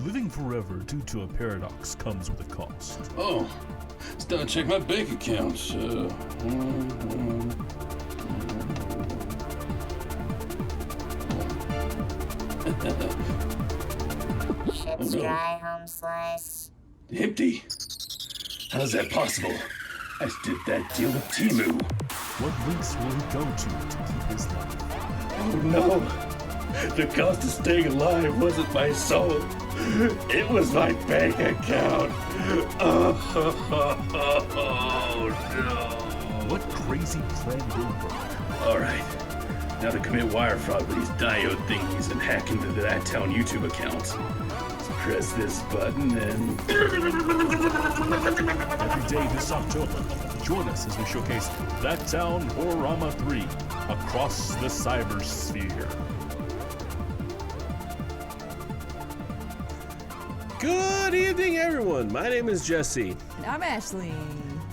Living forever due to a paradox comes with a cost. Oh, it's time to check my bank accounts. Ship's dry, home slice. Empty? How's that possible? I did that deal with Timu. What links will he go to keep his life? Oh no! The cost of staying alive wasn't my soul. It was my bank account. Oh no! What crazy plan will work? Alright, now to commit wire fraud with these diode thingies and hack into the THATTOWN YouTube account. So press this button and... Every day this October, join us as we showcase THATTOWN Horrorama 3 across the cybersphere. Good evening, everyone. My name is Jesse. And I'm Ashley.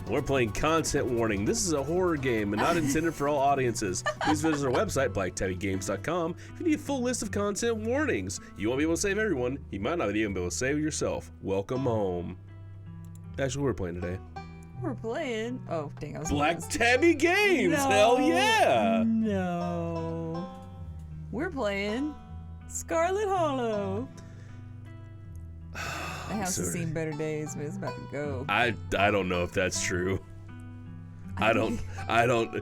We're playing Content Warning. This is a horror game and not intended for all audiences. Please visit our website, blacktabbygames.com, if you need a full list of content warnings. You won't be able to save everyone. You might not even be able to save yourself. Welcome home. Ashley, we're playing today. We're playing. Oh, dang, I was Black Tabby Games. No. Hell yeah. No. We're playing Scarlet Hollow. The house has seen better days, but it's about to go. I don't know if that's true. I don't.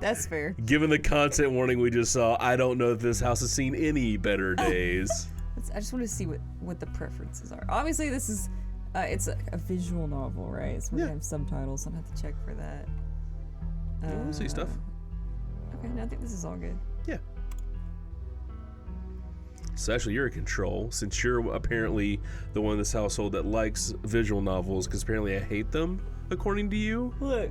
That's fair. Given the content warning we just saw, I don't know if this house has seen any better days. I just want to see what the preferences are. Obviously, this is it's a visual novel, right? So we're gonna have subtitles. So I don't have to check for that. We'll see stuff. Okay, no, I think this is all good. Yeah. So actually, you're in control, since you're apparently the one in this household that likes visual novels, because apparently I hate them, according to you. Look,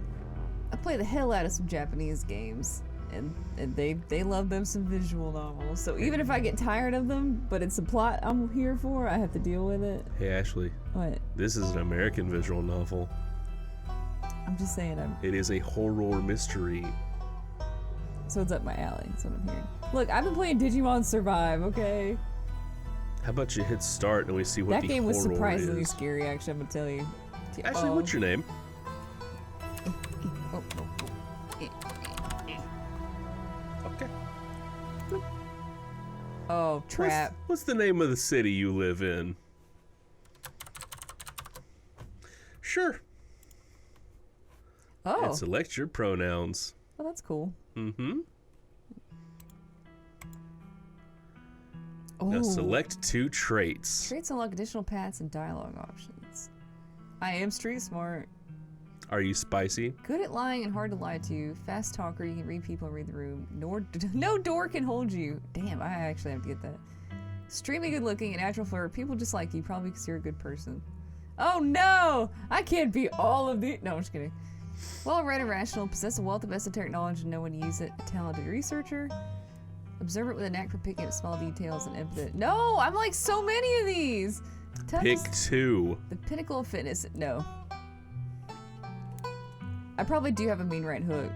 I play the hell out of some Japanese games, and they love them some visual novels. So even if I get tired of them, but it's a plot I'm here for, I have to deal with it. Hey Ashley. What? This is an American visual novel. I'm just saying It is a horror mystery. So it's up my alley, that's what I'm hearing. Look, I've been playing Digimon Survive, okay? How about you hit start and we see what that the game was horror surprisingly is. scary, actually, I'm gonna tell you. Ashley, what's your name? Okay. Oh, trap. What's the name of the city you live in? Sure. Oh. And select your pronouns. Well, that's cool. Mm-hmm. Oh. Now select 2 traits. Traits unlock additional paths and dialogue options. I am street smart. Are you spicy? Good at lying and hard to lie to. Fast talker, you can read people and read the room. No door can hold you. Damn, I actually have to get that. Extremely good looking and natural flirt. People just like you, probably because you're a good person. Oh no! I can't be all of these. No, I'm just kidding. Well-read and rational, possess a wealth of esoteric knowledge and know when to use it. A talented researcher. Observant with a knack for picking up small details and empathetic. No! I'm like so many of these! Pick 2. The pinnacle of fitness. No. I probably do have a mean right hook.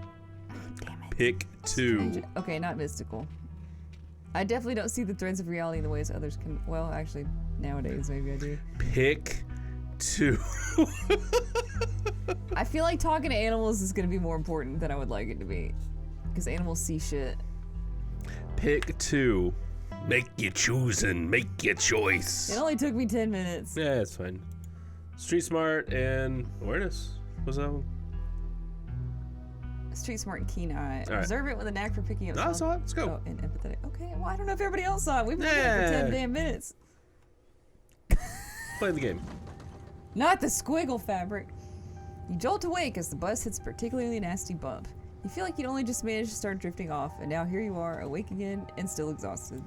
Oh, damn it. Pick 2. Okay, not mystical. I definitely don't see the threads of reality in the ways others can. Well, actually, nowadays maybe I do. Pick 2. I feel like talking to animals is going to be more important than I would like it to be. Because animals see shit. Pick 2. Make your choosing. Make your choice. It only took me 10 minutes. Yeah, it's fine. Street smart and awareness. What's that one? Street smart and keen eye. Right. Observant with a knack for picking up. I saw it. Let's go. Oh, and empathetic. Okay, well, I don't know if everybody else saw it. We've been here for 10 damn minutes. Play the game. Not the squiggle fabric. You jolt awake as the bus hits a particularly nasty bump. You feel like you'd only just managed to start drifting off, and now here you are, awake again and still exhausted.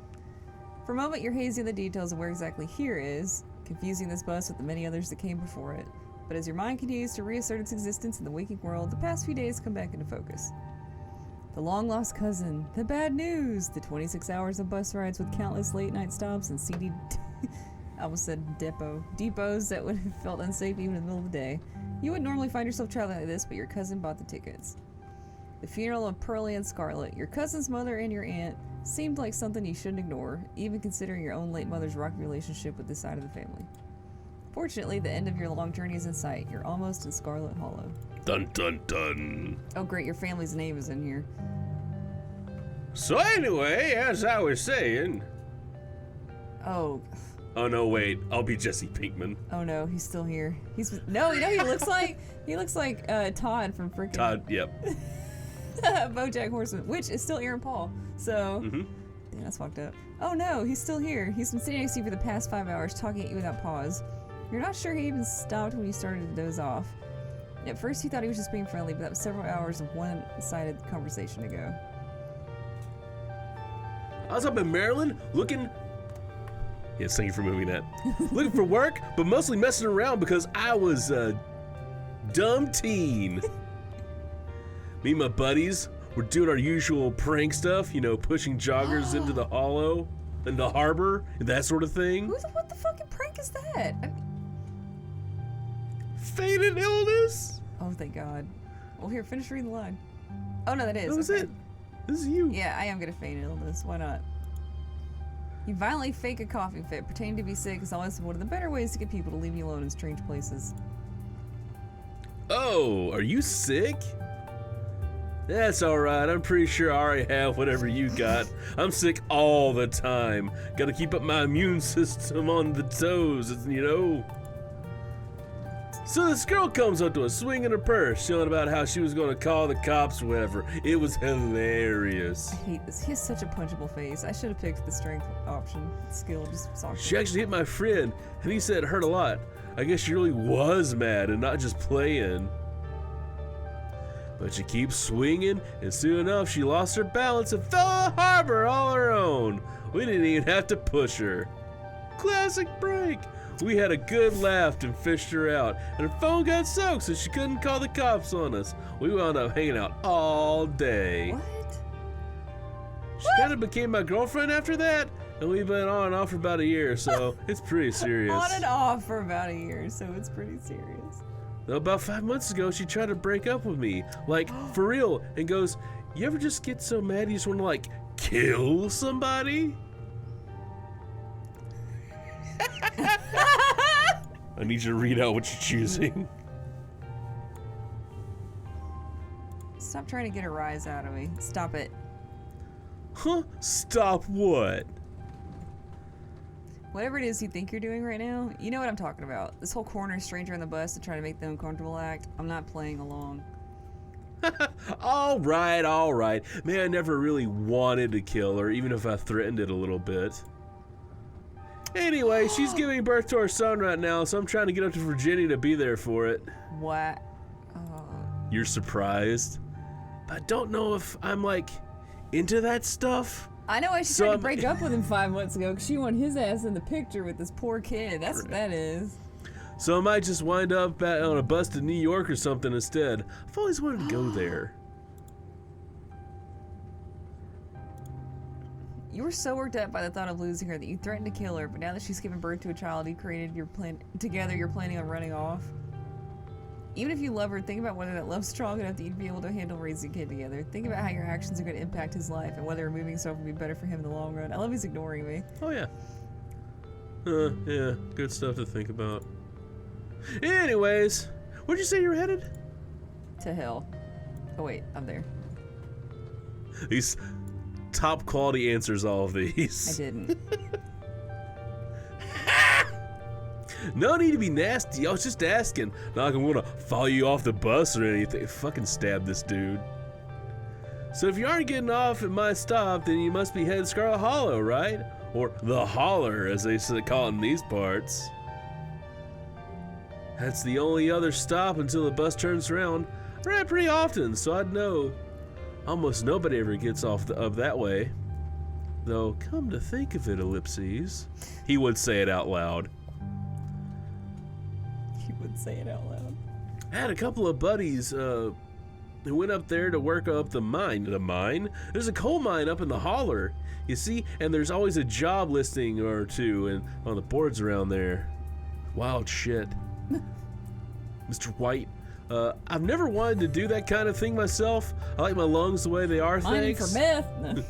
For a moment, you're hazy on the details of where exactly here is, confusing this bus with the many others that came before it. But as your mind continues to reassert its existence in the waking world, the past few days come back into focus. The long-lost cousin, the bad news, the 26 hours of bus rides with countless late-night stops and seedy... I almost said depots that would have felt unsafe even in the middle of the day. You wouldn't normally find yourself traveling like this, but your cousin bought the tickets. The funeral of Pearlie and Scarlet, your cousin's mother and your aunt, seemed like something you shouldn't ignore, even considering your own late mother's rocky relationship with this side of the family. Fortunately, the end of your long journey is in sight. You're almost in Scarlet Hollow. Dun dun dun. Oh great, your family's name is in here. So anyway, as I was saying. Oh. Oh no, wait. I'll be Jesse Pinkman. Oh no, he's still here. No, you know he looks like Todd from freaking Todd, yep. BoJack Horseman, which is still Aaron Paul. So, damn, that's fucked up. Oh no, he's still here. He's been sitting next to you for the past 5 hours, talking at you without pause. You're not sure he even stopped when you started to doze off. At first, you thought he was just being friendly, but that was several hours of one-sided conversation ago. I was up in Maryland looking. Yes, thank you for moving that. Looking for work, but mostly messing around because I was a dumb teen. Me and my buddies were doing our usual prank stuff, you know, pushing joggers into the hollow, in the harbor, and that sort of thing. What the fucking prank is that? Fainted illness? Oh, thank God. Well, here, finish reading the line. Oh, no, that is. That was okay. it. This is you. Yeah, I am gonna feign illness. Why not? You violently fake a coughing fit. Pretending to be sick is always one of the better ways to get people to leave you alone in strange places. Oh, are you sick? That's alright, I'm pretty sure I already have whatever you got. I'm sick all the time. Gotta keep up my immune system on the toes, you know? So this girl comes up to us, swinging her purse, yelling about how she was gonna call the cops or whatever. It was hilarious. I hate this. He has such a punchable face. I should have picked the strength option. Skill just sucks. She actually hit my friend, and he said it hurt a lot. I guess she really was mad and not just playing. But she keeps swinging, and soon enough she lost her balance and fell in the harbor all on her own. We didn't even have to push her. Classic break. We had a good laugh and fished her out, and her phone got soaked so she couldn't call the cops on us. We wound up hanging out all day. What? She kind of became my girlfriend after that, and we've been on and off for about a year, so it's pretty serious. On and off for about a year, so it's pretty serious. Though about 5 months ago, she tried to break up with me, like, for real, and goes, you ever just get so mad you just want to, like, kill somebody? I need you to read out what you're choosing. Stop trying to get a rise out of me. Stop it. Huh? Stop what? Whatever it is you think you're doing right now, you know what I'm talking about. This whole corner stranger on the bus to try to make them uncomfortable act. I'm not playing along. All right. Man, I never really wanted to kill her, even if I threatened it a little bit. Anyway, she's giving birth to our son right now, so I'm trying to get up to Virginia to be there for it. What? You're surprised? But I don't know if I'm, like, into that stuff. I know why she tried to break up with him 5 months ago, because she wanted his ass in the picture with this poor kid. That's what that is. So I might just wind up on a bus to New York or something instead. I've always wanted to go there. You were so worked up by the thought of losing her that you threatened to kill her, but now that she's given birth to a child you created, you're planning on running off. Even if you love her, think about whether that love's strong enough that you'd be able to handle raising a kid together. Think about how your actions are going to impact his life and whether removing yourself would be better for him in the long run. I love he's ignoring me. Oh, yeah. Yeah, good stuff to think about. Anyways, where'd you say you were headed? To hell. Oh wait, I'm there. These top quality answers, all of these. I didn't. No need to be nasty. I was just asking. Not like I'm gonna follow you off the bus or anything. Fucking stab this dude. So if you aren't getting off at my stop, then you must be heading Scarlet Hollow, right? Or the Holler, as they call it in these parts. That's the only other stop until the bus turns around. I ride pretty often, so I'd know. Almost nobody ever gets off of that way. Though, come to think of it, ellipses. He would say it out loud. He would say it out loud. I had a couple of buddies who went up there to work up the mine. The mine? There's a coal mine up in the Holler, you see, and there's always a job listing or two and on the boards around there. Wild shit. Mr. White, I've never wanted to do that kind of thing myself. I like my lungs the way they are, Mining thanks. for meth? No.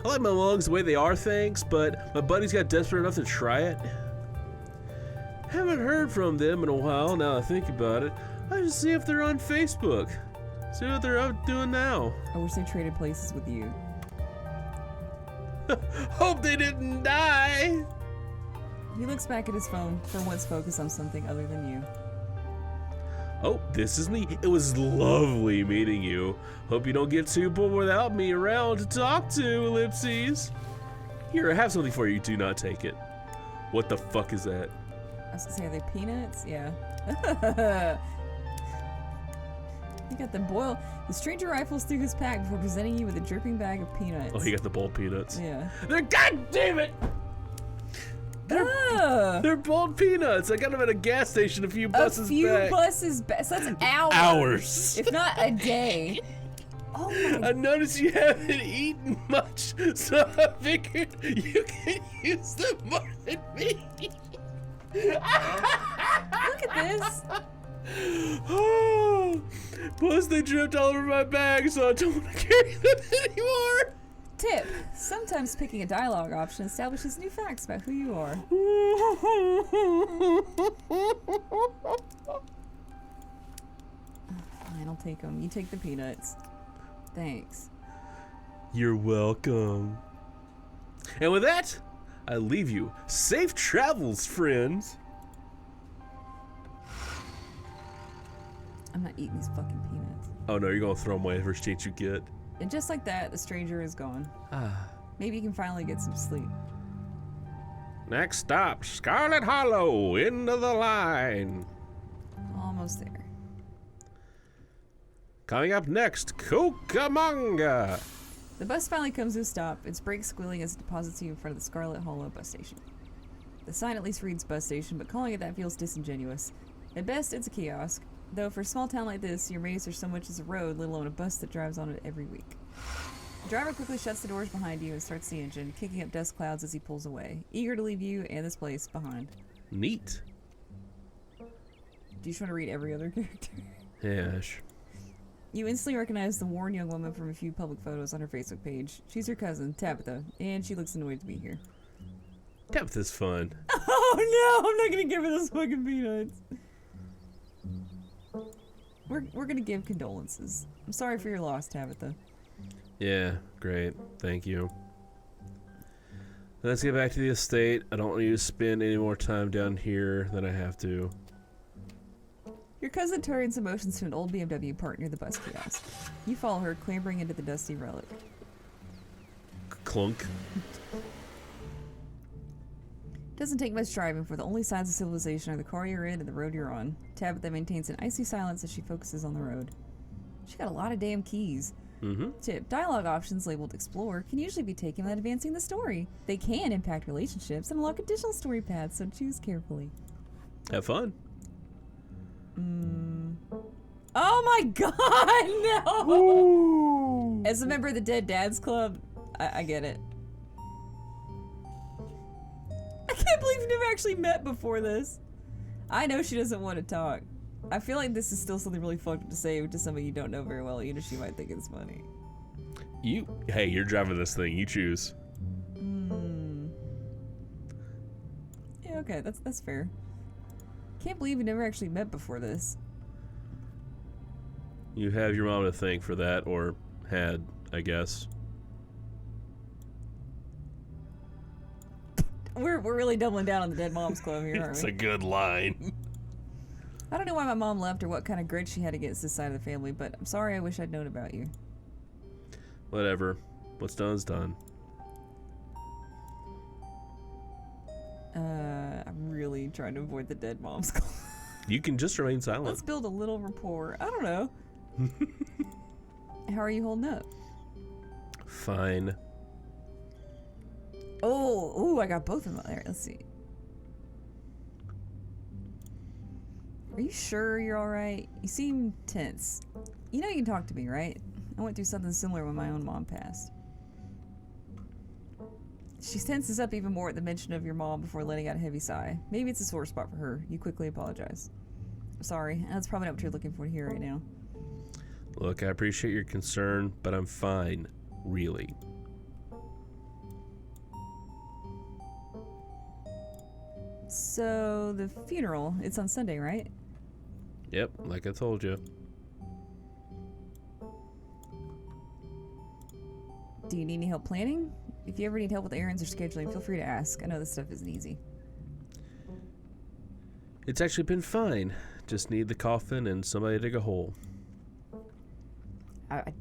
I like my lungs the way they are, thanks, but my buddies got desperate enough to try it. Haven't heard from them in a while, now I think about it. I should see if they're on Facebook. See what they're up doing now. I wish they traded places with you. Hope they didn't die! He looks back at his phone, for once focused on something other than you. Oh, this is me. It was lovely meeting you. Hope you don't get too bored without me around to talk to, ellipses. Here, I have something for you. Do not take it. What the fuck is that? I was gonna say, are they peanuts? Yeah. You got the stranger rifles through his pack before presenting you with a dripping bag of peanuts. Oh, he got the boiled peanuts. Yeah. They're goddamn it! They're boiled peanuts. I got them at a gas station a few buses back. A few buses back. So that's hours. Hours. If not a day. Oh my. I noticed you haven't eaten much, so I figured you can use them more than me. Look at this. Oh, plus they dripped all over my bag, so I don't want to carry them anymore. Tip. Sometimes picking a dialogue option establishes new facts about who you are. Fine, I'll take them. You take the peanuts. Thanks. You're welcome. And with that, I leave you. Safe travels, friends. I'm not eating these fucking peanuts. Oh no, you're gonna throw them away the first chance you get. And just like that, the stranger is gone. Maybe you can finally get some sleep. Next stop, Scarlet Hollow, end of the line. Almost there. Coming up next, Cucamonga. The bus finally comes to a stop, its brakes squealing as it deposits you in front of the Scarlet Hollow bus station. The sign at least reads bus station, but calling it that feels disingenuous. At best, it's a kiosk, though for a small town like this, you're amazed there's so much as a road, let alone a bus that drives on it every week. The driver quickly shuts the doors behind you and starts the engine, kicking up dust clouds as he pulls away, eager to leave you and this place behind. Neat. Do you just want to read every other character? Yeah, You instantly recognize the worn young woman from a few public photos on her Facebook page. She's your cousin, Tabitha, and she looks annoyed to be here. Tabitha's fun. Oh no, I'm not gonna give her those fucking peanuts. We're gonna give condolences. I'm sorry for your loss, Tabitha. Yeah, great. Thank you. Let's get back to the estate. I don't want you to spend any more time down here than I have to. Your cousin turns emotions to an old BMW parked near the bus kiosk. You follow her, clambering into the dusty relic. Clunk. Doesn't take much driving, for the only signs of civilization are the car you're in and the road you're on. Tabitha maintains an icy silence as she focuses on the road. She got a lot of damn keys. Tip, dialogue options labeled Explore can usually be taken without advancing the story. They can impact relationships and unlock additional story paths, so choose carefully. Have fun. Oh my god, no! Ooh. As a member of the Dead Dads Club, I get it. I can't believe you've never actually met before this. I know she doesn't want to talk. I feel like this is still something really fucked up to say to somebody you don't know very well, even if she might think it's funny. Hey, you're driving this thing. You choose. Yeah, okay, that's fair. Can't believe we never actually met before this. You have your mom to thank for that, or had, I guess. We're really doubling down on the Dead Moms Club here, aren't It's we? a good line. I don't know why my mom left or what kind of grudge she had against this side of the family, but I'm sorry, I wish I'd known about you. Whatever. What's done is done. I'm really trying to avoid the Dead Moms Club. You can just remain silent. Let's build a little rapport. I don't know. How are you holding up? Fine. Oh, I got both of them there. Let's see. Are you sure you're alright? You seem tense. You know you can talk to me, right? I went through something similar when my own mom passed. She tenses up even more at the mention of your mom before letting out a heavy sigh. Maybe it's a sore spot for her. You quickly apologize. Sorry, that's probably not what you're looking for to hear right now. Look, I appreciate your concern, but I'm fine. Really. So, the funeral, it's on Sunday, right? Yep, like I told you. Do you need any help planning? If you ever need help with errands or scheduling, feel free to ask. I know this stuff isn't easy. It's actually been fine. Just need the coffin and somebody to dig a hole. God, I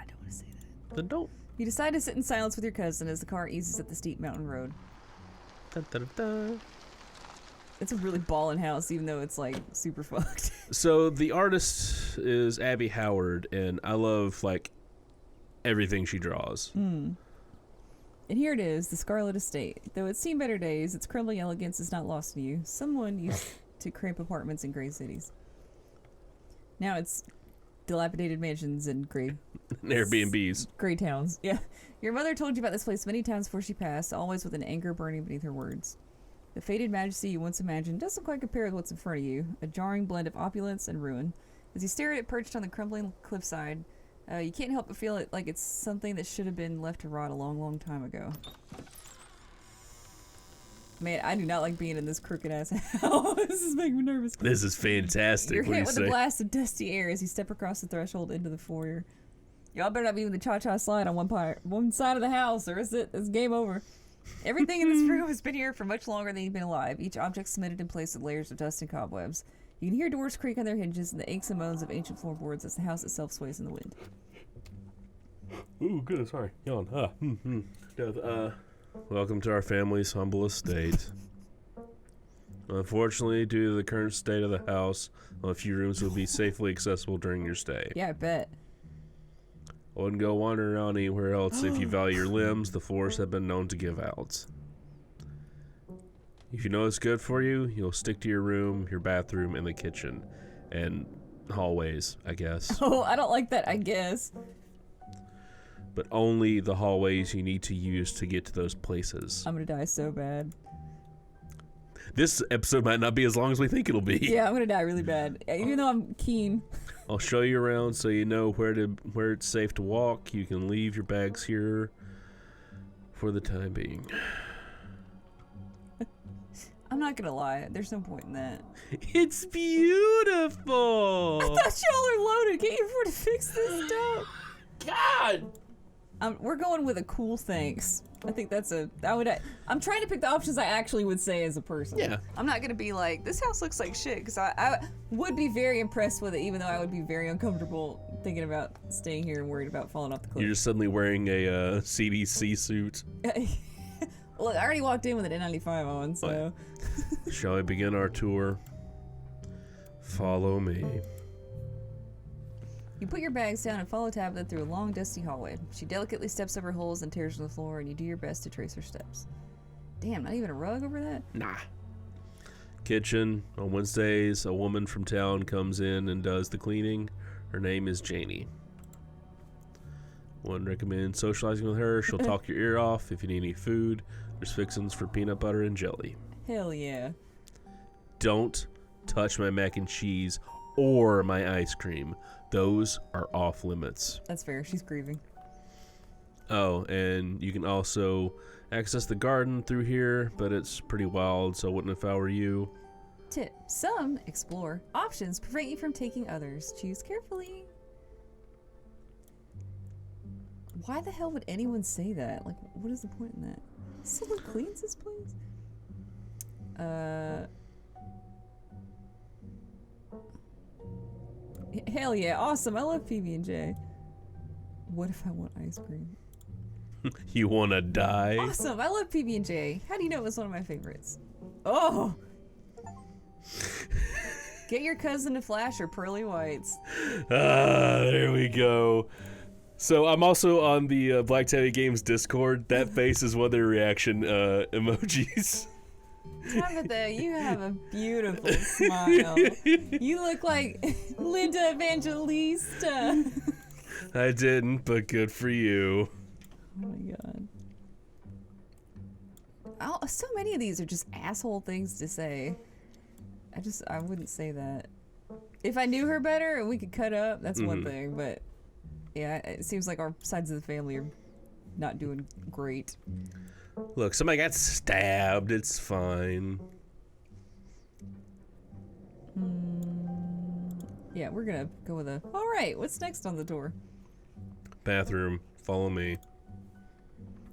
don't want to say that. Then don't. You decide to sit in silence with your cousin as the car eases up the steep mountain road. Dun, dun, dun, dun. It's a really ballin' house, even though it's, like, super fucked. So the artist is Abby Howard, and I love, like, everything she draws. And here it is, the Scarlet Estate. Though it's seen better days, its crumbling elegance is not lost to you. Someone used to cramp apartments in gray cities. Now it's dilapidated mansions and gray Airbnbs. gray towns. Yeah. Your mother told you about this place many times before she passed, always with an anger burning beneath her words. The faded majesty you once imagined doesn't quite compare with what's in front of you, a jarring blend of opulence and ruin. As you stare at it perched on the crumbling cliffside, you can't help but feel it like it's something that should have been left to rot a long, long time ago. Man, I do not like being in this crooked ass house. This is making me nervous. This is fantastic. You're What do hit you with say? a blast of dusty air as you step across the threshold into the foyer. Y'all better not be with the cha-cha slide on one side of the house, or it's game over. Everything in this room has been here for much longer than you've been alive. Each object cemented in place with layers of dust and cobwebs. You can hear doors creak on their hinges and the aches and moans of ancient floorboards as the house itself sways in the wind. Ooh, good. Sorry. Yawn. Welcome to our family's humble estate. Unfortunately, due to the current state of the house, a few rooms will be safely accessible during your stay. Yeah, I bet. I wouldn't go wandering around anywhere else. If you value your limbs, the floors have been known to give out. If you know it's good for you, you'll stick to your room, your bathroom, and the kitchen. And hallways, I guess. Oh, I don't like that, I guess. But only the hallways you need to use to get to those places. I'm gonna die so bad. This episode might not be as long as we think it'll be. Yeah, I'm gonna die really bad. Even though I'm keen. I'll show you around so you know where it's safe to walk. You can leave your bags here for the time being. I'm not gonna lie, there's no point in that. It's beautiful. I thought y'all are loaded. Can't you afford to fix this stuff? God! We're going with a cool thanks. I think that's I'm trying to pick the options I actually would say as a person. Yeah. I'm not gonna be like, this house looks like shit, because I would be very impressed with it, even though I would be very uncomfortable thinking about staying here and worried about falling off the cliff. You're just suddenly wearing a CDC suit. Look, I already walked in with an N95 on, so. Shall we begin our tour? Follow me. You put your bags down and follow Tabitha through a long, dusty hallway. She delicately steps over holes and tears on the floor, and you do your best to trace her steps. Damn, not even a rug over that? Nah. Kitchen. On Wednesdays, a woman from town comes in and does the cleaning. Her name is Janie. Wouldn't recommend socializing with her. She'll talk your ear off. If you need any food, there's fixins for peanut butter and jelly. Hell yeah. Don't touch my mac and cheese or my ice cream. Those are off limits. That's fair. She's grieving. Oh, and you can also access the garden through here, but it's pretty wild, so I wouldn't if I were you. Tip. Some explore. Options prevent you from taking others. Choose carefully. Why the hell would anyone say that? Like, what is the point in that? Someone cleans this place? Hell yeah, awesome. I love PB&J. What if I want ice cream? You wanna die? Awesome, I love PB&J. How do you know it was one of my favorites? Oh! Get your cousin to Flash or Pearly Whites. There we go. So I'm also on the Black Teddy Games Discord. That face is one of their reaction emojis. Tabitha, you have a beautiful smile. You look like Linda Evangelista. I didn't, but good for you. Oh my god. So many of these are just asshole things to say. I wouldn't say that. If I knew her better and we could cut up, that's one thing, but yeah, it seems like our sides of the family are not doing great. Look, somebody got stabbed. It's fine. Yeah, we're gonna go with a. All right, what's next on the tour? Bathroom. Follow me.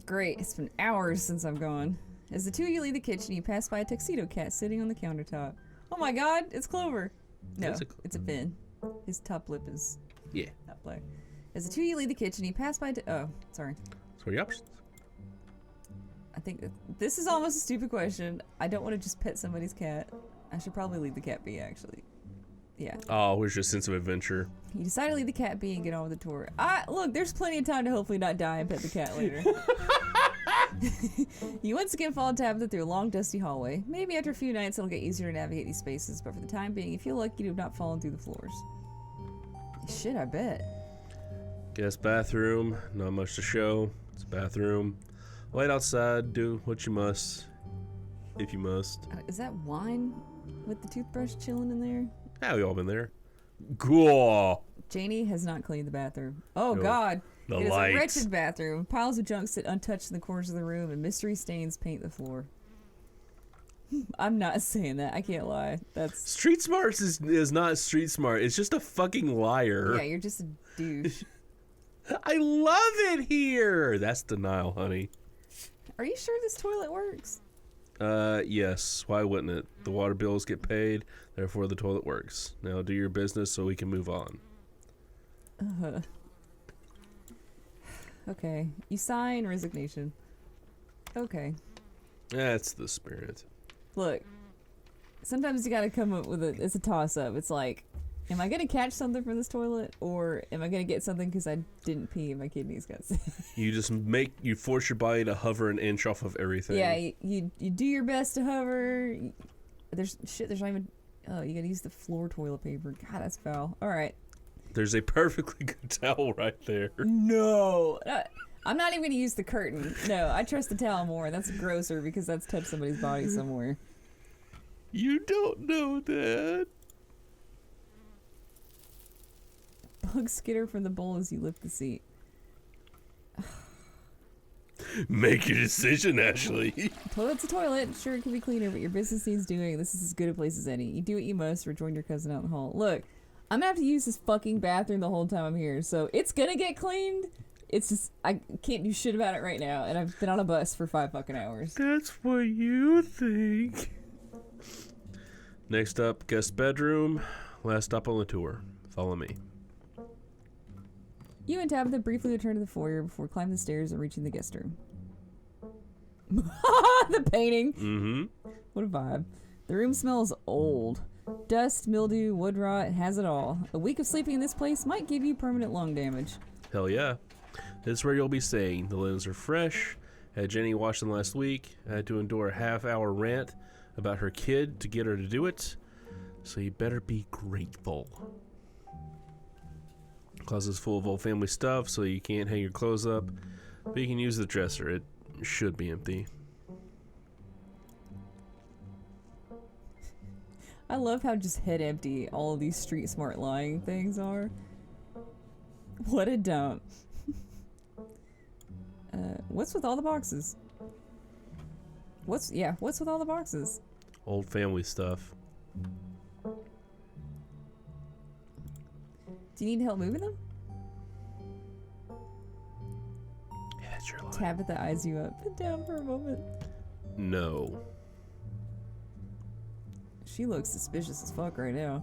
Great, it's been hours since I've gone. As the two of you leave the kitchen, you pass by a tuxedo cat sitting on the countertop. Oh my god, it's Clover. No, it's a Finn. His top lip is not black. As the two of you leave the kitchen, you pass by. Oh, sorry. So the options. I think this is almost a stupid question. I don't want to just pet somebody's cat. I should probably leave the cat be, actually. Yeah. Oh, where's your sense of adventure? You decide to leave the cat be and get on with the tour. Look, there's plenty of time to hopefully not die and pet the cat later. You once again follow Tabitha through a long, dusty hallway. Maybe after a few nights it'll get easier to navigate these spaces, but for the time being, you feel lucky to have not fallen through the floors. Shit, I bet. Guest bathroom. Not much to show. It's a bathroom. Light outside. Do what you must. If you must. Is that wine with the toothbrush chilling in there? Yeah, we all been there. Cool. Janie has not cleaned the bathroom. Oh, No. God. The It is lights. a wretched bathroom. Piles of junk sit untouched in the corners of the room, and mystery stains paint the floor. I'm not saying that. I can't lie. That's... Street Smart is not street smart. It's just a fucking liar. Yeah, you're just a douche. I love it here. That's denial, honey. Are you sure this toilet works? Yes. Why wouldn't it? The water bills get paid, therefore the toilet works. Now do your business so we can move on. Okay. You sign resignation. Okay. That's the spirit. Look, sometimes you gotta come up with it's a toss-up. It's like, am I gonna catch something from this toilet, or am I gonna get something because I didn't pee and my kidneys got sick? You force your body to hover an inch off of everything. Yeah, you do your best to hover. There's not even... Oh, you gotta use the floor toilet paper. God, that's foul. Alright. There's a perfectly good towel right there. No! I'm not even gonna use the curtain. No, I trust the towel more. That's grosser because that's touched somebody's body somewhere. You don't know that. Bug skitter from the bowl as you lift the seat. Make your decision, Ashley. Toilet's a toilet. Sure, it can be cleaner, but your business needs doing. This is as good a place as any. You do what you must, rejoin your cousin out in the hall. Look, I'm gonna have to use this fucking bathroom the whole time I'm here, so it's gonna get cleaned. It's just, I can't do shit about it right now, and I've been on a bus for 5 fucking hours. That's what you think. Next up, guest bedroom. Last stop on the tour. Follow me. You and Tabitha briefly return to the foyer before climbing the stairs and reaching the guest room. The painting! Mm-hmm. What a vibe. The room smells old. Dust, mildew, wood rot, it has it all. A week of sleeping in this place might give you permanent lung damage. Hell yeah. This is where you'll be staying. The linens are fresh. Had Jenny wash them last week. I had to endure a half-hour rant about her kid to get her to do it. So you better be grateful. Closet is full of old family stuff, so you can't hang your clothes up. But you can use the dresser. It should be empty. I love how just head empty all of these street smart lying things are. What a dump. What's with all the boxes? What's with all the boxes? Old family stuff. Do you need help moving them? Yeah, that's your line. Tabitha eyes you up and down for a moment. No. She looks suspicious as fuck right now.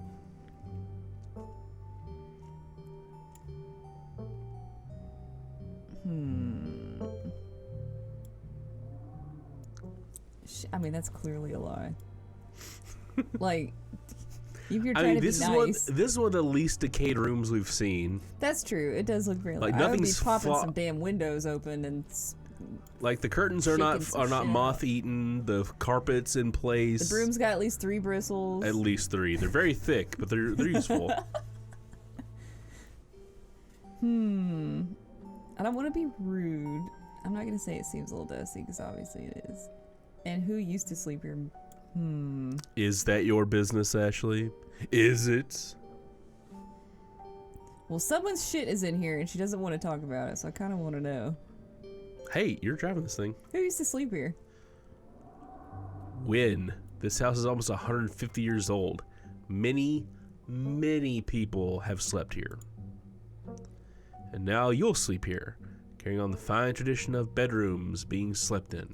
I mean, that's clearly a lie. Like, if you're trying to be nice. This is one of the least decayed rooms we've seen. That's true. It does look very Like, I would be nothing's popping some damn windows open and Like the curtains are Shaking some not shit moth eaten. The carpet's in place. the broom's got at least 3 bristles. At least 3. They're very thick, but they're useful. I don't want to be rude. I'm not gonna say it seems a little dusty because obviously it is. And who used to sleep here? Is that your business, Ashley? Is it? Well, someone's shit is in here and she doesn't want to talk about it, so I kind of want to know. Hey, you're driving this thing. Who used to sleep here? When? This house is almost 150 years old. Many many people have slept here. And now you'll sleep here, carrying on the fine tradition of bedrooms being slept in.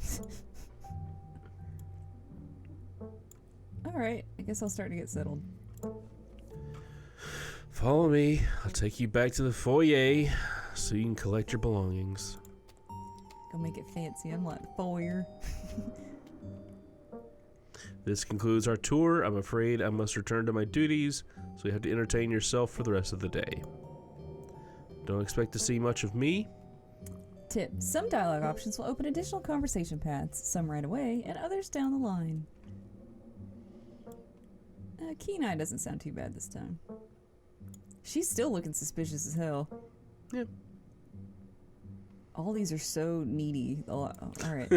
Alright, I guess I'll start to get settled. Follow me. I'll take you back to the foyer so you can collect your belongings. Go make it fancy. I'm like foyer. This concludes our tour. I'm afraid I must return to my duties, so you have to entertain yourself for the rest of the day. Don't expect to see much of me. Tip: some dialogue options will open additional conversation paths, some right away, and others down the line. Keen Eye doesn't sound too bad this time. She's still looking suspicious as hell. Yeah. All these are so needy. Alright.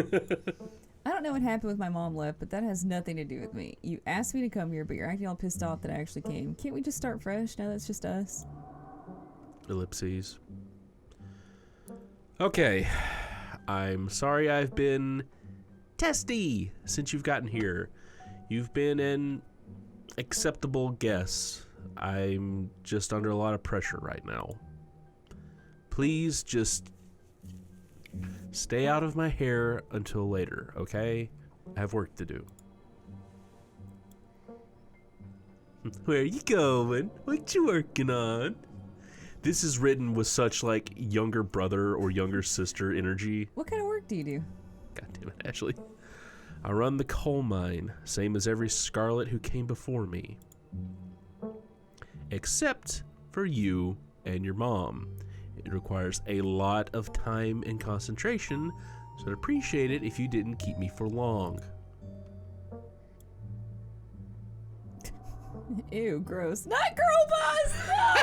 I don't know what happened with my mom left, but that has nothing to do with me. You asked me to come here, but you're acting all pissed off that I actually came. Can't we just start fresh now that it's just us? Ellipses. Okay. I'm sorry I've been testy since you've gotten here. You've been an acceptable guess. I'm just under a lot of pressure right now. Please just stay out of my hair until later, okay? I have work to do. Where are you going? What you working on? This is written with such like younger brother or younger sister energy. What kind of work do you do? God damn it, Ashley. I run the coal mine, same as every Scarlet who came before me. Except for you and your mom. It requires a lot of time and concentration, so I'd appreciate it if you didn't keep me for long. Ew, gross. Not girl boss! No!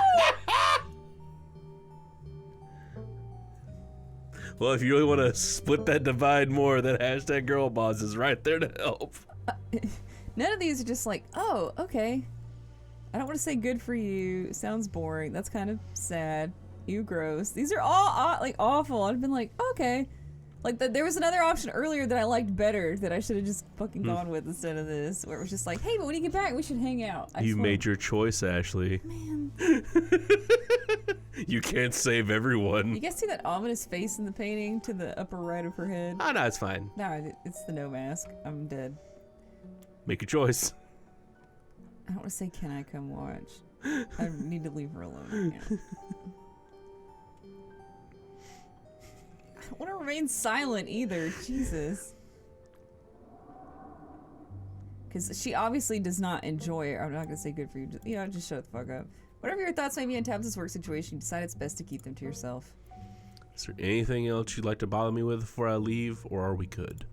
Well, if you really want to split that divide more, that hashtag girl boss is right there to help. None of these are just like, oh, okay. I don't want to say good for you. Sounds boring. That's kind of sad. Ew, gross. These are all like awful. I've been like, okay. Like there was another option earlier that I liked better that I should have just fucking gone with instead of this, where it was just like, hey, but when you get back, we should hang out. You made your choice, Ashley. Man. You can't save everyone. You guys see that ominous face in the painting to the upper right of her head? Oh, no, it's fine. No, it's the no mask. I'm dead. Make your choice. I don't want to say, can I come watch? I need to leave her alone. Yeah. I don't want to remain silent either. Jesus. Because she obviously does not enjoy it. I'm not going to say good for you. Just shut the fuck up. Whatever your thoughts may be on Tabs' work situation, you decide it's best to keep them to yourself. Is there anything else you'd like to bother me with before I leave, or are we good?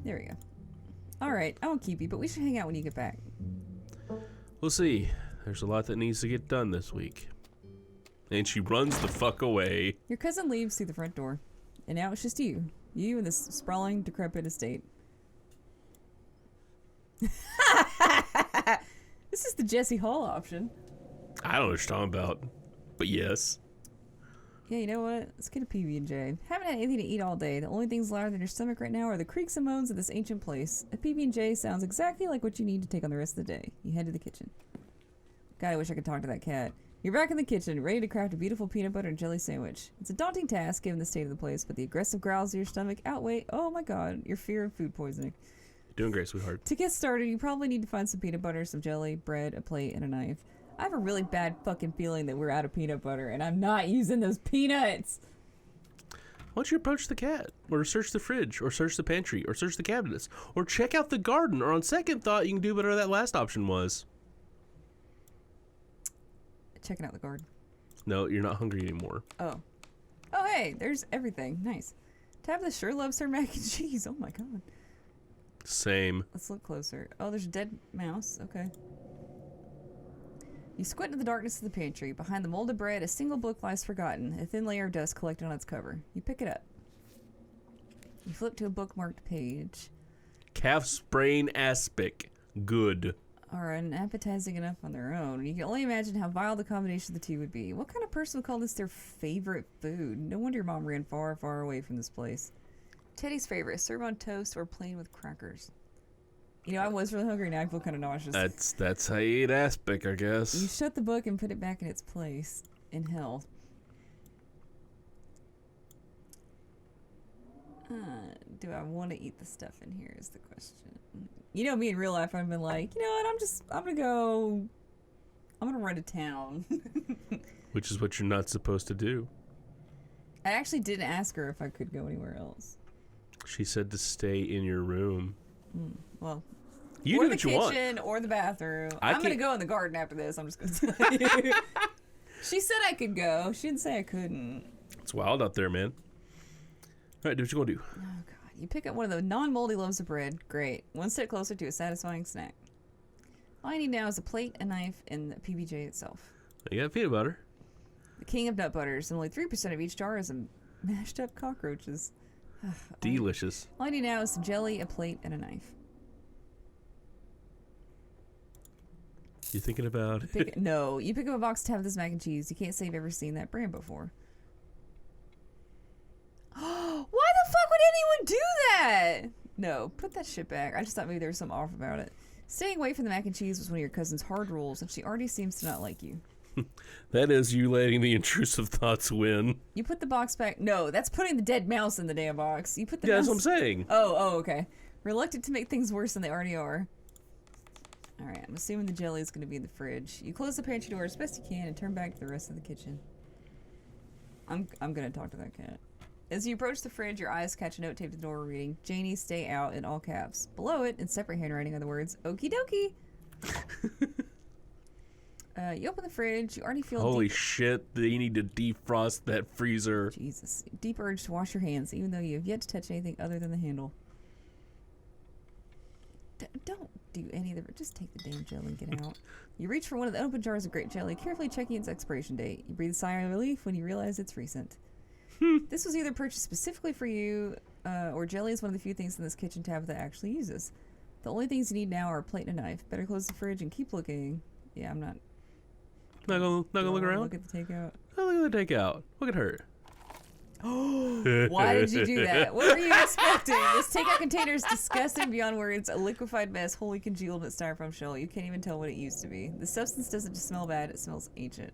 There we go. Alright, I won't keep you, but we should hang out when you get back. We'll see. There's a lot that needs to get done this week. And she runs the fuck away. Your cousin leaves through the front door. And now it's just you. You and this sprawling, decrepit estate. This is the Jesse Hall option. I don't know what you're talking about. But yes. Yeah, you know what? Let's get a PB&J. Haven't had anything to eat all day. The only things louder than your stomach right now are the creaks and moans of this ancient place. A PB&J sounds exactly like what you need to take on the rest of the day. You head to the kitchen. God, I wish I could talk to that cat. You're back in the kitchen, ready to craft a beautiful peanut butter and jelly sandwich. It's a daunting task given the state of the place, but the aggressive growls of your stomach outweigh, oh my god, your fear of food poisoning. Doing great, sweetheart. To get started, you probably need to find some peanut butter, some jelly, bread, a plate, and a knife. I have a really bad fucking feeling that we're out of peanut butter, and I'm not using those peanuts! Why don't you approach the cat, or search the fridge, or search the pantry, or search the cabinets, or check out the garden, or on second thought, you can do whatever that last option was. Checking out the garden. No, you're not hungry anymore. Oh. Oh, hey, there's everything. Nice. Tabitha sure loves her mac and cheese. Oh my god. Same. Let's look closer. Oh, there's a dead mouse. Okay. You squint into the darkness of the pantry. Behind the molded bread, a single book lies forgotten, a thin layer of dust collected on its cover. You pick it up. You flip to a bookmarked page. Calf's brain aspic. Good. Are unappetizing enough on their own. You can only imagine how vile the combination of the two would be. What kind of person would call this their favorite food? No wonder your mom ran far, far away from this place. Teddy's favorite, serve on toast or plain with crackers. You know, I was really hungry. Now I feel kind of nauseous. That's how you eat aspic, I You guess. shut the book and put it back in its place in hell. Do I want to eat the stuff in here is the question. You know me in real life, I've been like, you know what, I'm gonna run to town. Which is what you're not supposed to do. I actually didn't ask her if I could go anywhere else. She said to stay in your room. Well, You or do the what you want. kitchen or the bathroom. I I'm gonna can't- go in the garden after this. I'm just gonna tell you. She said I could go. She didn't say I couldn't. It's wild out there, man. All right, do what you gonna do. Oh god. You pick up one of the non-moldy loaves of bread. Great. One step closer to a satisfying snack. All I need now is a plate, a knife, and the PBJ itself. You got peanut butter. The king of nut butters, and only 3% of each jar is mashed up cockroaches. Delicious. All I need now is some jelly, a plate, and a knife. You thinking about it? No, you pick up a box of this mac and cheese. You can't say you've ever seen that brand before. Why the fuck would anyone do that? No, put that shit back. I just thought maybe there was something off about it. Staying away from the mac and cheese was one of your cousin's hard rules, and she already seems to not like you. That is you letting the intrusive thoughts win. You put the box back. No, that's putting the dead mouse in the damn box. You put the Yeah, mouse... that's what I'm saying. Oh, okay. Reluctant to make things worse than they already are. Alright, I'm assuming the jelly is going to be in the fridge. You close the pantry door as best you can and turn back to the rest of the kitchen. I'm going to talk to that cat. As you approach the fridge, your eyes catch a note taped to the door reading, Janie, stay out, in all caps. Below it, in separate handwriting, are the words, Okie dokie. You open the fridge, you already feel Holy shit, you need to defrost that freezer. Jesus. Deep urge to wash your hands, even though you have yet to touch anything other than the handle. Don't do any of the... Just take the damn jelly and get out. You reach for one of the open jars of grape jelly, carefully checking its expiration date. You breathe a sigh of relief when you realize it's recent. This was either purchased specifically for you, or jelly is one of the few things in this kitchen tab that actually uses. The only things you need now are a plate and a knife. Better close the fridge and keep looking. Yeah, I'm not... Not gonna look around? Look at the takeout. Oh, look at the takeout. Look at her. Why did you do that? What were you expecting? This takeout container is disgusting beyond words. A liquefied mess, wholly congealed in its styrofoam shell. You can't even tell what it used to be. The substance doesn't just smell bad, it smells ancient.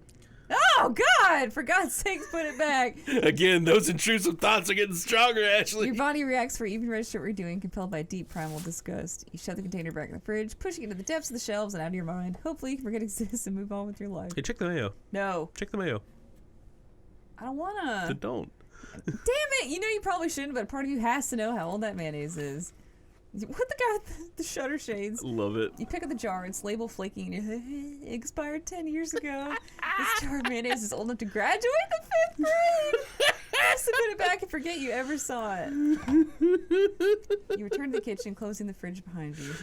Oh, God! For God's sakes, put it back. Again, those intrusive thoughts are getting stronger, Ashley. Your body reacts for even register what you're doing, compelled by deep primal disgust. You shove the container back in the fridge, pushing it to the depths of the shelves and out of your mind. Hopefully you can forget it exists and move on with your life. Hey, check the mayo. No. Check the mayo. I don't wanna. Then don't. Damn it! You know you probably shouldn't, but part of you has to know how old that mayonnaise is. What the guy with the shutter shades? Love it. You pick up the jar, it's label flaking, and it expired 10 years ago. This jar of mayonnaise is old enough to graduate the 5th grade! Just to put it back and forget you ever saw it. You return to the kitchen, closing the fridge behind you.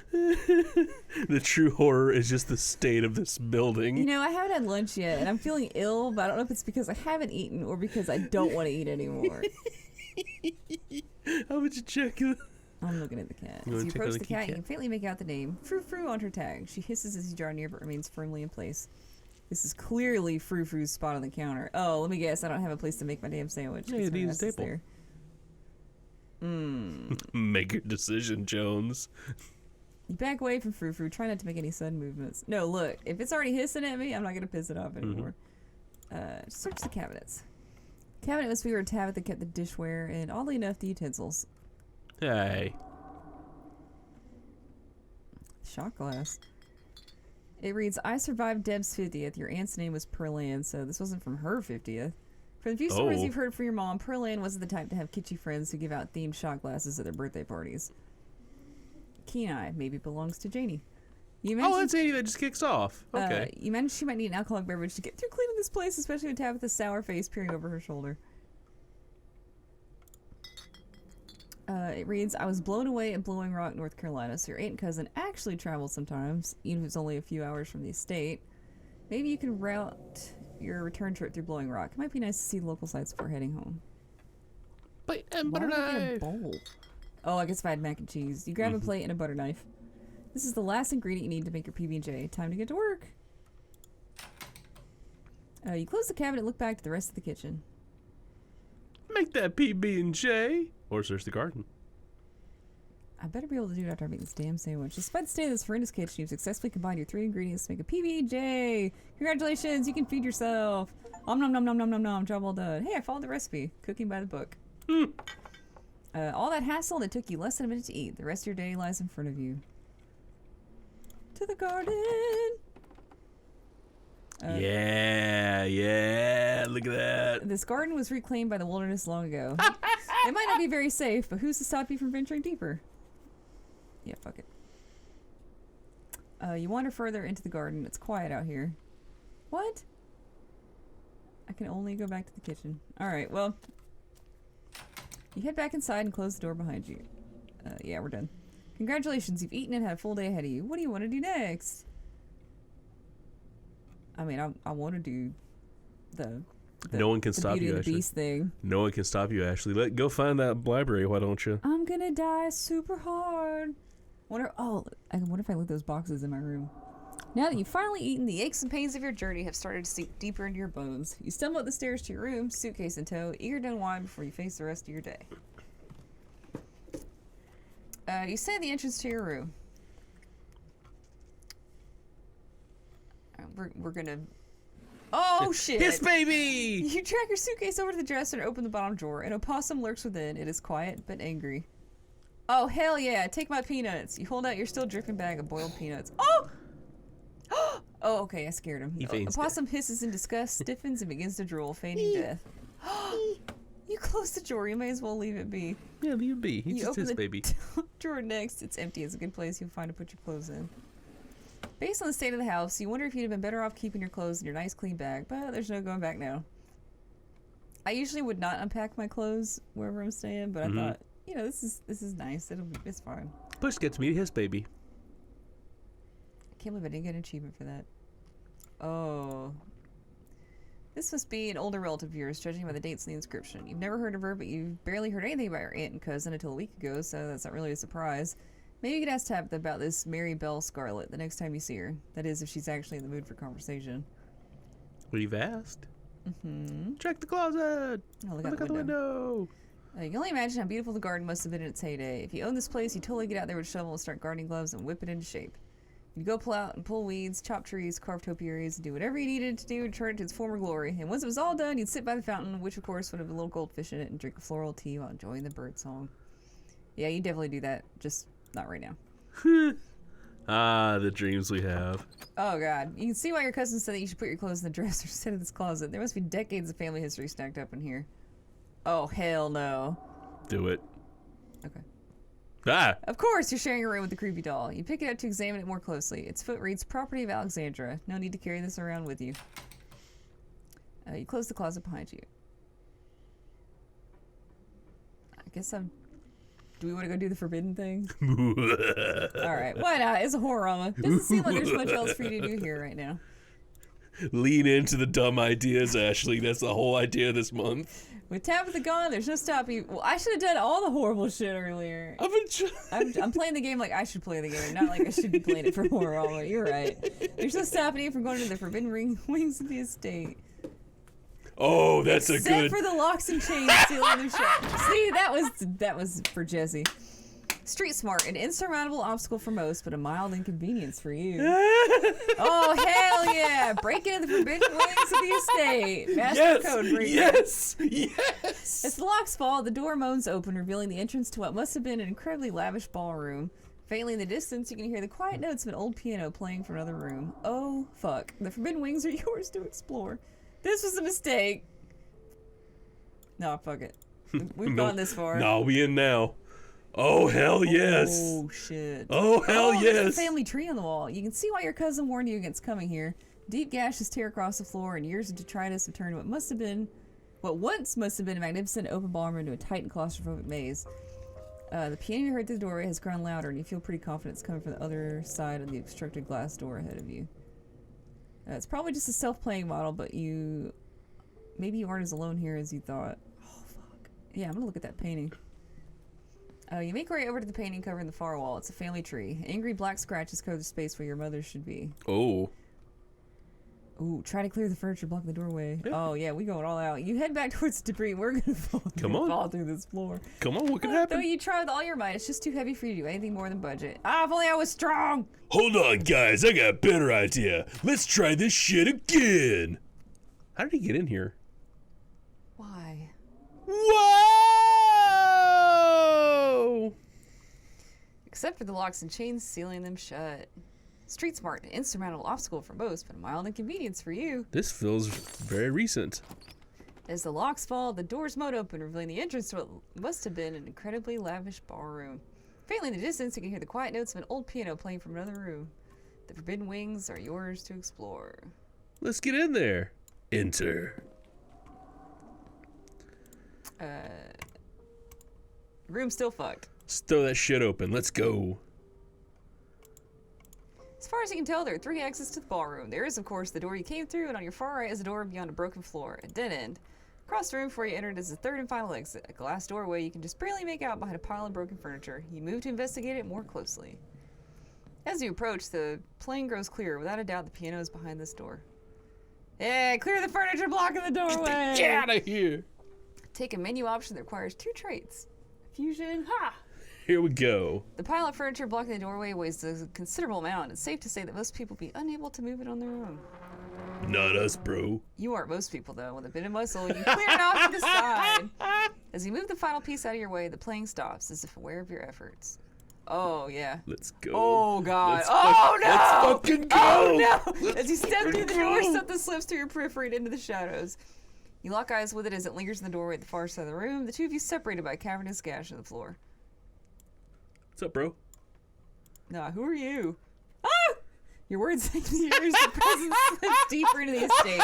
The true horror is just the state of this building. You know, I haven't had lunch yet, and I'm feeling ill, but I don't know if it's because I haven't eaten or because I don't want to eat anymore. How would you check it? I'm looking at the cat. You As wanna you check approach on the the cat, kitty you can faintly make out the name Frou Frou on her tag. She hisses as you draw near, but remains firmly in place. This is clearly Frou Frou's spot on the counter. Oh, let me guess. I don't have a place to make my damn sandwich. Yeah, you need a That's staple. there. Make your decision, Jones. You back away from Frou Frou. Try not to make any sudden movements. No, look. If it's already hissing at me, I'm not going to piss it off anymore. Search the cabinets. Cabinet must be where Tabitha kept the dishware and, oddly enough, the utensils. Hey. Shot glass. It reads, I survived Deb's 50th. Your aunt's name was Pearl Ann, so this wasn't from her 50th. From the few stories you've heard from your mom, Pearl Ann wasn't the type to have kitschy friends who give out themed shot glasses at their birthday parties. Keen Eye maybe belongs to Janie. You Oh, that's Amy that just kicks off. Okay. You mentioned she might need an alcoholic beverage to get through cleaning this place, especially with Tabitha's sour face peering over her shoulder. It reads, I was blown away at Blowing Rock, North Carolina, so your aunt and cousin actually traveled sometimes, even if it's only a few hours from the estate. Maybe you can route your return trip through Blowing Rock. It might be nice to see the local sites before heading home. Plate and Why butter would I get a knife. bowl? Oh, I guess if I had mac and cheese. You grab a plate and a butter knife. This is the last ingredient you need to make your PB&J. Time to get to work. You close the cabinet and look back to the rest of the kitchen. Make that PB&J. Or search the garden. I better be able to do it after I make this damn sandwich. Despite the state of this horrendous kitchen, you've successfully combined your 3 ingredients to make a PB&J. Congratulations, you can feed yourself. Nom nom nom nom nom nom nom. Job well done. Hey, I followed the recipe. Cooking by the book. All that hassle, and it took you less than a minute to eat. The rest of your day lies in front of you. To the garden. Yeah, look at that. This garden was reclaimed by the wilderness long ago. It might not be very safe, but who's to stop you from venturing deeper? Yeah, fuck it. You wander further into the garden. It's quiet out here. What? I can only go back to the kitchen. Alright, well. You head back inside and close the door behind you. Yeah, we're done. Congratulations, you've eaten and had a full day ahead of you. What do you want to do next? I mean, I want to do the no one can stop Beauty you, and the Ashley. Beast thing. No one can stop you, Ashley. Go find that library, why don't you? I'm gonna die super hard. I wonder if I leave those boxes in my room. Now that you've finally eaten, the aches and pains of your journey have started to sink deeper into your bones. You stumble up the stairs to your room, suitcase in tow, eager to unwind before you face the rest of your day. You stand at the entrance to your room. We're gonna... Oh, shit! Yes, baby! You drag your suitcase over to the dresser and open the bottom drawer. An opossum lurks within. It is quiet, but angry. Oh, hell yeah! Take my peanuts! You hold out your still dripping bag of boiled peanuts. Oh! Oh, okay, I scared him. He feigns Opossum hisses in disgust, stiffens, and begins to drool, feigning death. You close the drawer. You may as well leave it be. Yeah, leave it be. He's You just open his the baby. drawer next. It's empty. It's a good place you'll find to put your clothes in. Based on the state of the house, you wonder if you'd have been better off keeping your clothes in your nice clean bag, but there's no going back now. I usually would not unpack my clothes wherever I'm staying, but I thought, you know, this is nice. It's fine. Push gets me his baby. I can't believe I didn't get an achievement for that. Oh. This must be an older relative of yours, judging by the dates in the inscription. You've never heard of her, but you've barely heard anything about your aunt and cousin until a week ago, so that's not really a surprise. Maybe you could ask Tabitha about this Mary Belle Scarlet the next time you see her. That is, if she's actually in the mood for conversation. We've asked. Mm-hmm. Check the closet! Oh, look Look out the window! You can only imagine how beautiful the garden must have been in its heyday. If you owned this place, you'd totally get out there with a shovel and start gardening gloves and whip it into shape. You'd go pull out and pull weeds, chop trees, carve topiaries, and do whatever you needed to do to turn it to its former glory. And once it was all done, you'd sit by the fountain, which of course would have a little goldfish in it, and drink a floral tea while enjoying the bird song. Yeah, you definitely do that, just not right now. Ah, the dreams we have. Oh god, you can see why your cousin said that you should put your clothes in the dresser instead of this closet. There must be decades of family history stacked up in here. Oh, hell no. Do it. Okay. Ah! Of course, you're sharing a room with the creepy doll. You pick it up to examine it more closely. Its foot reads, "Property of Alexandra." No need to carry this around with you. You close the closet behind you. I guess do we want to go do the forbidden thing? Alright, why not? It's a horrorama. Doesn't seem like there's much else for you to do here right now. Lean into the dumb ideas, Ashley. That's the whole idea this month. With Tabitha gone, there's no stopping you. Well, I should have done all the horrible shit earlier. I've been trying. I'm playing the game like I should play the game, not like I should be playing it for horrorama. You're right. There's no stopping you from going to the forbidden wings of the estate. Oh, that's Except a good. for the locks and chains sealing the shop. See, that was for Jesse. Street smart, an insurmountable obstacle for most, but a mild inconvenience for you. Oh, hell yeah! Break into the forbidden wings of the estate. Master code breaker. Yes! As the locks fall, the door moans open, revealing the entrance to what must have been an incredibly lavish ballroom. Faintly in the distance, you can hear the quiet notes of an old piano playing from another room. Oh, fuck. The forbidden wings are yours to explore. This was a mistake. No, fuck it. We've gone this far. No, we in now. Oh, hell yes. Oh, shit. Oh, hell There's yes. a family tree on the wall. You can see why your cousin warned you against coming here. Deep gashes tear across the floor, and years of detritus have turned what once must have been a magnificent open ballroom into a tight and claustrophobic maze. The piano you heard through the doorway has grown louder, and you feel pretty confident it's coming from the other side of the obstructed glass door ahead of you. It's probably just a self-playing model, but maybe you aren't as alone here as you thought. Oh, fuck. Yeah, I'm gonna look at that painting. You make your way over to the painting covering the far wall. It's a family tree. Angry black scratches cover the space where your mother should be. Oh. Ooh, try to clear the furniture blocking the doorway. Yeah. Oh, yeah, we going all out. You head back towards the debris. We're going to fall through this floor. Come on, what can Though happen? you try with all your might, it's just too heavy for you to do anything more than budget. Ah, if only I was strong! Hold on, guys. I got a better idea. Let's try this shit again. How did he get in here? Why? Whoa! Except for the locks and chains sealing them shut. Street smart, an insurmountable obstacle for most, but a mild inconvenience for you. This feels very recent. As the locks fall, the doors moat open, revealing the entrance to what must have been an incredibly lavish ballroom. Faintly in the distance, you can hear the quiet notes of an old piano playing from another room. The forbidden wings are yours to explore. Let's get in there. Enter. Room still fucked. Let's throw that shit open. Let's go. As far as you can tell, there are 3 exits to the ballroom. There is, of course, the door you came through, and on your far right is a door beyond a broken floor, a dead end. Across the room before you entered is the 3rd and final exit, a glass doorway you can just barely make out behind a pile of broken furniture. You move to investigate it more closely. As you approach, the plain grows clearer. Without a doubt, the piano is behind this door. Yeah, clear the furniture blocking the doorway! Get out of here. Take a menu option that requires 2 traits. Fusion, ha! Here we go. The pile of furniture blocking the doorway weighs a considerable amount. It's safe to say that most people would be unable to move it on their own. Not us, bro. You aren't most people, though. With a bit of muscle, you clear it off to the side. As you move the final piece out of your way, the playing stops, as if aware of your efforts. Oh, yeah. Let's go. Oh, God. Let's Oh, no! Let's fucking go. Oh, no! Let's As you step through the fucking door, go. something slips through your periphery and into the shadows. You lock eyes with it as it lingers in the doorway at the far side of the room. The two of you separated by a cavernous gash in the floor. What's up, bro? Nah, who are you? Ah! Your words sink to the ears. The presence slips deeper into the estate.